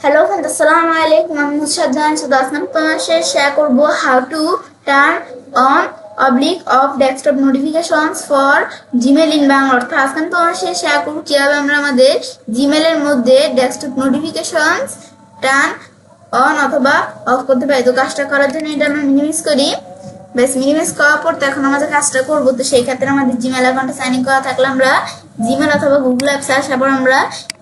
Hello friend, আসসালামু আলাইকুম। আমি মুসাদ্দান সুদাসমান তোমার সাথে শেয়ার করব how to turn on of desktop notifications for Gmail in Bangla. অর্থাৎ আজকে আমি তোমার সাথে শেয়ার করব কিভাবে আমরা আমাদের জিমেলের মধ্যে ডেস্কটপ নোটিফিকেশনস টার্ন অন অথবা অফ করতে পারি। তো কাজটা করার জন্য এটা আমরা মিনিমাইজ করি। বেশ, মিনিমাইজ করার পর তো এখন আমাদের কাজটা করবো। তো সেই ক্ষেত্রে আমাদের জিমেল অ্যাকাউন্টে সাইন ইন করা থাকলে আমরা জিমেল অথবা গুগল অ্যাপস আসার পর আমরা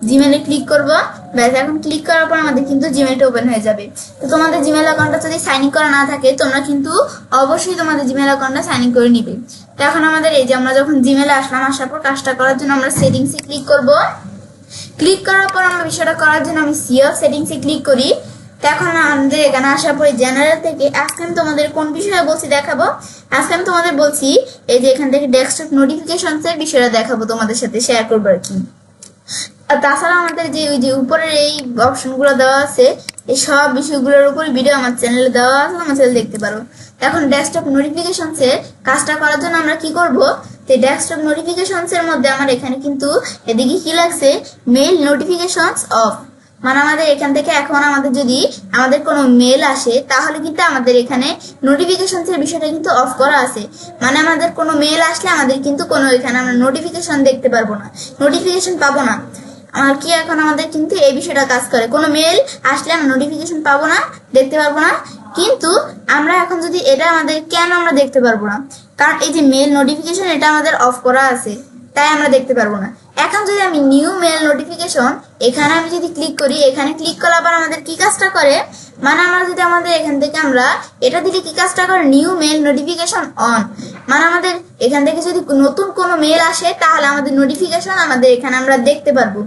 জিমেলে ক্লিক করবো। ব্যাস, এখন ক্লিক করার পর আমাদের কিন্তু জিমেলটা ওপেন হয়ে যাবে। তো তোমাদের জিমেল অ্যাকাউন্টটা যদি সাইন ইন করা না থাকে তোমরা কিন্তু অবশ্যই তোমাদের জিমেল অ্যাকাউন্টটা সাইন ইন করে নিবে। তো এখন আমাদের এই যে আমরা যখন জিমেলে আসলাম, আসার পর কাজটা করার জন্য আমরা সেটিংসে ক্লিক করব। ক্লিক করার পর আমরা বিষয়টা করার জন্য আমি সিও সেটিংসে ক্লিক করি। তো এখন আমাদের এখানে আসার পরে জেনারেল থেকে আজকে আমি তোমাদের কোন বিষয়ে বলছি দেখাবো। আজকে আমি তোমাদের বলছি এই যে এখান থেকে ডেস্কটপ নোটিফিকেশনস এর বিষয়টা দেখাবো, তোমাদের সাথে শেয়ার করবো আর কি। আর তাছাড়া আমাদের যে ওই যে উপরের এই অপশনগুলো দেওয়া আছে, এই সব বিষয়গুলোর উপর ভিডিও আমার চ্যানেলে দেওয়া আছে, আমার চ্যানেলে দেখতে পারো। এখন ডেস্কটপ নোটিফিকেশনস এর কাজটা করার জন্য আমরা কি করব, তো ডেস্কটপ নোটিফিকেশনস এর মধ্যে আমার এখানে কিন্তু এদিকে কি লাগছে, মেইল নোটিফিকেশনস অফ। মানে আমাদের এখান থেকে এখন আমাদের যদি আমাদের কোনো মেল আসে তাহলে কিন্তু আমাদের এখানে নোটিফিকেশনস এর বিষয়টা কিন্তু অফ করা আছে। মানে আমাদের কোনো মেল আসলে আমাদের কিন্তু কোনো এখানে আমরা নোটিফিকেশন দেখতে পারবো না, নোটিফিকেশন পাবো না। আমার কি এখন আমাদের কিন্তু এই বিষয়টা কাজ করে, কোনো মেল আসলে আমরা নোটিফিকেশন পাবো না, দেখতে পারবো না। কিন্তু আমরা এখন যদি এটা আমাদের কেন আমরা দেখতে পারবো না, কারণ এই যে মেল নোটিফিকেশন এটা আমাদের অফ করা আছে, তাই আমরা দেখতে পারবো না। এখন যদি আমি নিউ মেল নোটিফিকেশন এখানে আমি যদি ক্লিক করি, এখানে ক্লিক করার পর আমাদের কি কাজটা করে, মানে আমরা যদি আমাদের এখান থেকে আমরা এটা দিলে কি কাজটা করে, নিউ মেল নোটিফিকেশন অন। মানে আমাদের এখান থেকে যদি নতুন কোনো মেল আসে তাহলে আমাদের নোটিফিকেশন আমাদের এখানে আমরা দেখতে পারবো।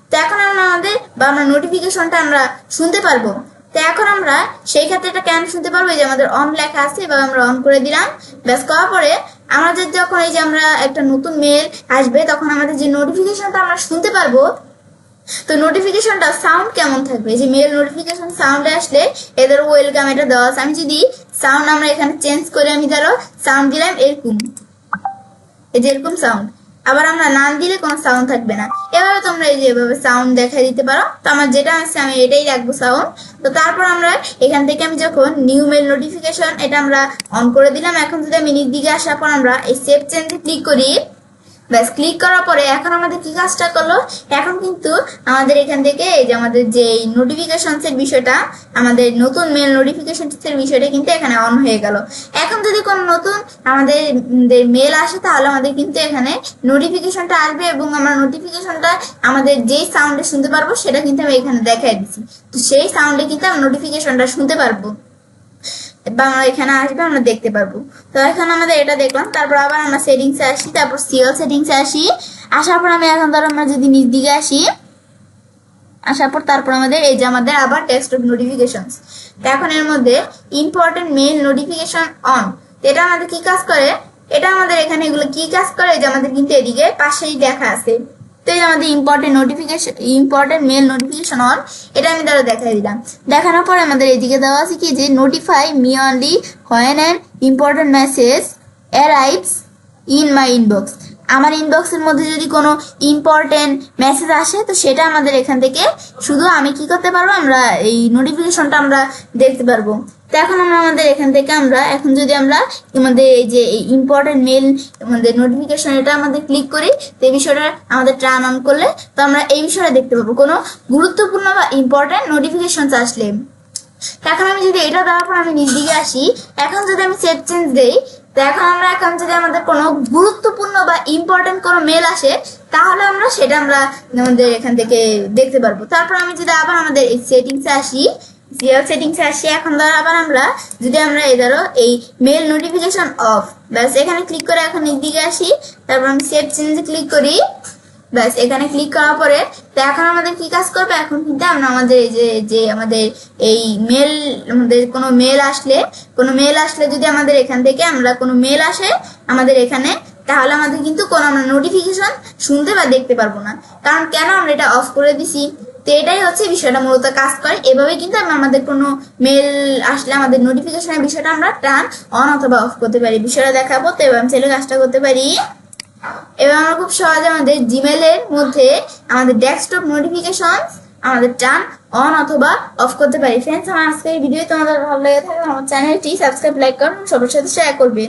তো এখন আমাদের বা আমরা নোটিফিকেশনটা আমরা শুনতে পারবো। তো এখন আমরা সেই ক্ষেত্রে এটা কেন শুনতে পারবো, এই যে আমাদের অন লেখা আছে, এবার আমরা অন করে দিলাম। ব্যাস, করার পরে আমাদের যখন এই যে আমরা একটা নতুন মেল আসবে তখন আমাদের যে নোটিফিকেশনটা আমরা শুনতে পারবো, তো নোটিফিকেশনটা সাউন্ড কেমন থাকবে, এই যে মেল নোটিফিকেশন সাউন্ডে আসলে এদের ওয়েলকাম এটা দেওয়া আছে। আমি যদি সাউন্ড আমরা এখানে চেঞ্জ করে আমি ধরো সাউন্ড দিলাম এরকম, এই যে এরকম সাউন্ড, আবার আমরা নাম দিলে কোনো সাউন্ড থাকবে না। এভাবে তোমরা এই যে এভাবে সাউন্ড দেখাই দিতে পারো। তো আমার যেটা আছে আমি এটাই রাখবো সাউন্ড। তো তারপর আমরা এখান থেকে আমি যখন নিউ মেল নোটিফিকেশন এটা আমরা অন করে দিলাম। এখন যদি আমি নিচ দিকে আসার পর আমরা এই সেভ চেঞ্জে ক্লিক করি, ব্যাস ক্লিক করার পরে এখন আমাদের কি কাজটা করলো, এখন কিন্তু আমাদের এখান থেকে এই যে আমাদের যে নোটিফিকেশনস এর বিষয়টা, আমাদের নতুন মেল নোটিফিকেশনস এর বিষয়টা কিন্তু এখানে অন হয়ে গেল। এখন যদি কোনো নতুন আমাদের মেল আসে তাহলে আমাদের কিন্তু এখানে নোটিফিকেশনটা আসবে এবং আমরা নোটিফিকেশনটা আমাদের যেই সাউন্ডে শুনতে পারবো সেটা কিন্তু আমি এখানে দেখাই দিচ্ছি। তো সেই সাউন্ডে কিন্তু আমরা নোটিফিকেশনটা শুনতে পারবো বা আমরা এখানে আসবে, আমরা দেখতে পারবো। তো এখন আমাদের এটা দেখলাম, তারপর আবার আমরা সেটিংসে আসি, তারপর সিএল সেটিংসে আসি। আসার পর আমি এখন ধরো আমরা যদি নিচ দিকে আসি, আসার পর তারপর আমাদের এই যে আমাদের আবার ডেস্কটপ নোটিফিকেশনস। তো এখন এর মধ্যে ইম্পর্টেন্ট মেইল নোটিফিকেশন অন, এটা আমাদের কি কাজ করে, এটা আমাদের এখানে এগুলো কি কাজ করে যে আমাদের কিন্তু এদিকে পাশেই দেখা আছে। তো এই আমাদের ইম্পর্টেন্ট মেল নোটিফিকেশন অন, এটা আমি ধরো দেখাই দিলাম। দেখানোর পরে আমাদের এদিকে দেওয়া আছে কি যে notify me only when an important message arrives in my inbox. আমার ইনবক্সের মধ্যে যদি কোনো ইম্পর্টেন্ট মেসেজ আসে তো সেটা আমাদের এখান থেকে শুধু আমি কি করতে পারবো, আমরা এই নোটিফিকেশনটা আমরা দেখতে পারবো। তো এখন আমরা আমাদের এখান থেকে আমরা এখন যদি আমরা আমাদের এই যে ইম্পর্টেন্ট মেল আমাদের নোটিফিকেশন এটা আমাদের ক্লিক করি, তো এই বিষয়টা আমাদের টার্ন অন করলে তো আমরা এই বিষয়টা দেখতে পাবো কোনো গুরুত্বপূর্ণ বা ইম্পর্টেন্ট নোটিফিকেশন আসলে। এখন আমি যদি এটা দেওয়ার পর আমি নিচ দিকে আসি, এখন যদি আমি সেভ চেঞ্জ দেই, তো এখন আমরা এখন যদি আমাদের কোনো গুরুত্বপূর্ণ বা ইম্পর্টেন্ট কোনো মেল আসে তাহলে আমরা সেটা আমরা আমাদের এখান থেকে দেখতে পারবো। তারপর আমি যদি আবার আমাদের এই সেটিংসে আসি, সেটিংসে আসি, এখন ধরো আবার আমরা যদি আমরা এই ধরো এই মেল নোটিফিকেশন অফ, ব্যাস এখানে ক্লিক করে এখন নিচ দিকে আসি, তারপর আমি সেভ চেঞ্জে ক্লিক করি। ব্যাস এখানে ক্লিক করার পরে তো এখন আমাদের কি কাজ করবে, এখন কিন্তু আমরা আমাদের এই যে আমাদের এই মেল আমাদের কোনো মেল আসলে যদি আমাদের এখান থেকে আমরা কোনো মেল আসে আমাদের এখানে, তাহলে আমাদের কিন্তু কোনো আমরা নোটিফিকেশন শুনতে বা দেখতে পারবো না। কারণ কেন আমরা এটা অফ করে দিছি, তো এটাই হচ্ছে বিষয়টা মূলত কাজ করে। এভাবে কিন্তু আমরা আমাদের কোনো মেল আসলে আমাদের নোটিফিকেশনের বিষয়টা আমরা টার্ন অন অথবা অফ করতে পারি। বিষয়টা দেখাবো, তো এবার আমি চাইলে কাজটা করতে পারি। এবার আমরা খুব সহজে আমাদের জিমেলের মধ্যে আমাদের ডেস্কটপ নোটিফিকেশন আমাদের টার্ন অন অথবা অফ করতে পারি। ফ্রেন্ডস, আমার আজকের ভিডিও তোমাদের ভালো লেগে থাকলে আমার চ্যানেলটি সাবস্ক্রাইব, লাইক করুন, সবার সাথে শেয়ার করবে।